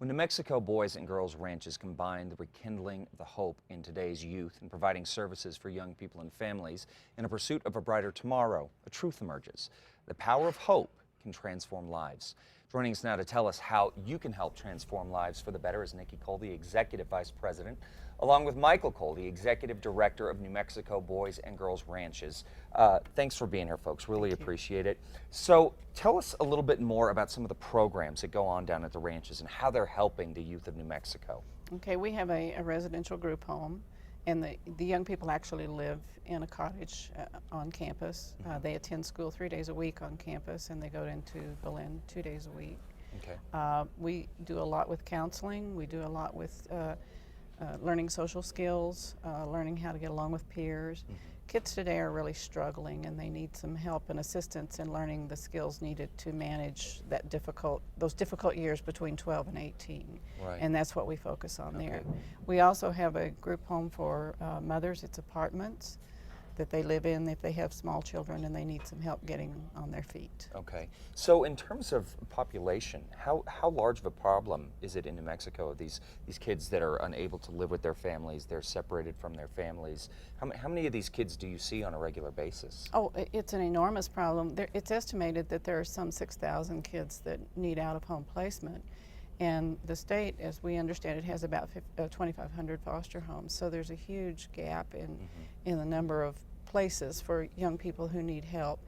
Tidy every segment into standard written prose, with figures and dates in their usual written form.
When New Mexico Boys and Girls Ranches combine the rekindling of the hope in today's youth and providing services for young people and families in a pursuit of a brighter tomorrow, a truth emerges. The power of hope can transform lives. Joining us now to tell us how you can help transform lives for the better is Nikki Cole, the Executive Vice President, along with Michael Cole, the Executive Director of New Mexico Boys and Girls Ranches. Thanks for being here, folks. Really appreciate it. So tell us a little bit more about some of the programs that go on down at the ranches and how they're helping the youth of New Mexico. Okay, we have a residential group home, and the young people actually live in a cottage on campus. They attend school 3 days a week on campus, and they go into Belen 2 days a week. Okay. We do a lot with counseling. We do a lot with learning social skills, learning how to get along with peers. Kids today are really struggling, and they need some help and assistance in learning the skills needed to manage those difficult years between 12 and 18. Right. And that's what we focus on there. Okay. We also have a group home for mothers. It's apartments that they live in if they have small children and they need some help getting on their feet. Okay. So in terms of population, how large of a problem is it in New Mexico of these kids that are unable to live with their families, they're separated from their families? How many of these kids do you see on a regular basis? Oh, it's an enormous problem. It's estimated that there are some 6,000 kids that need out-of-home placement. And the state, as we understand it, has about 2,500 foster homes. So there's a huge gap in the number of places for young people who need help.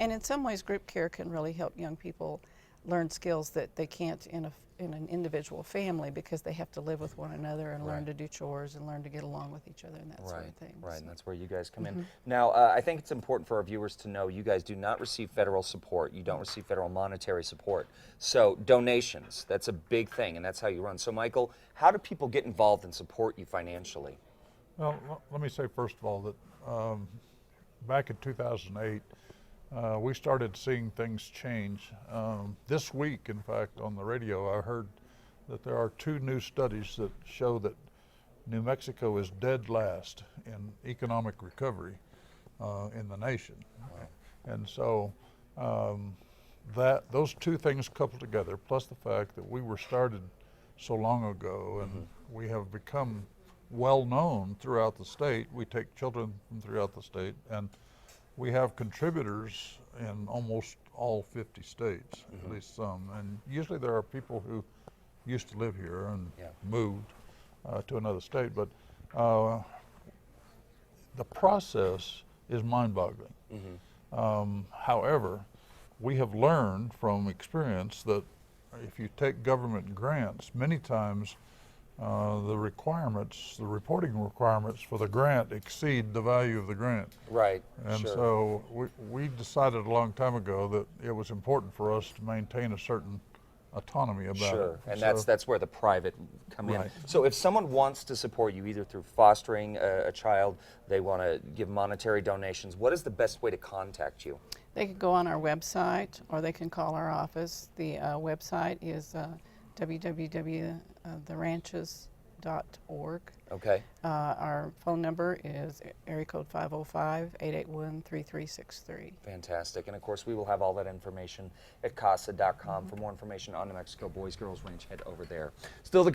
And in some ways, group care can really help young people learn skills that they can't in an individual family, because they have to live with one another and learn to do chores and learn to get along with each other and that sort of thing. Right, and that's where you guys come in. Now, I think it's important for our viewers to know you guys do not receive federal support. You don't receive federal monetary support. So donations, that's a big thing, and that's how you run. So Michael, how do people get involved and support you financially? Well, let me say first of all that back in 2008, we started seeing things change. This week, in fact, on the radio, I heard that there are 2 new studies that show that New Mexico is dead last in economic recovery in the nation. Wow. And so those 2 things coupled together, plus the fact that we were started so long ago and we have become well known throughout the state. We take children from throughout the state, and we have contributors in almost all 50 states, at least some. And usually there are people who used to live here and moved to another state, but the process is mind-boggling. However, we have learned from experience that if you take government grants, many times the reporting requirements for the grant exceed the value of the grant. Right. And so we decided a long time ago that it was important for us to maintain a certain autonomy about it. And that's where the private come in. So if someone wants to support you either through fostering a child, they want to give monetary donations, what is the best way to contact you? They could go on our website, or they can call our office. The website is www.theranches.org. Okay. Our phone number is area code 505-881-3363. Fantastic. And of course, we will have all that information at CASA.com. For more information on New Mexico Boys Girls Ranch, head over there. Still the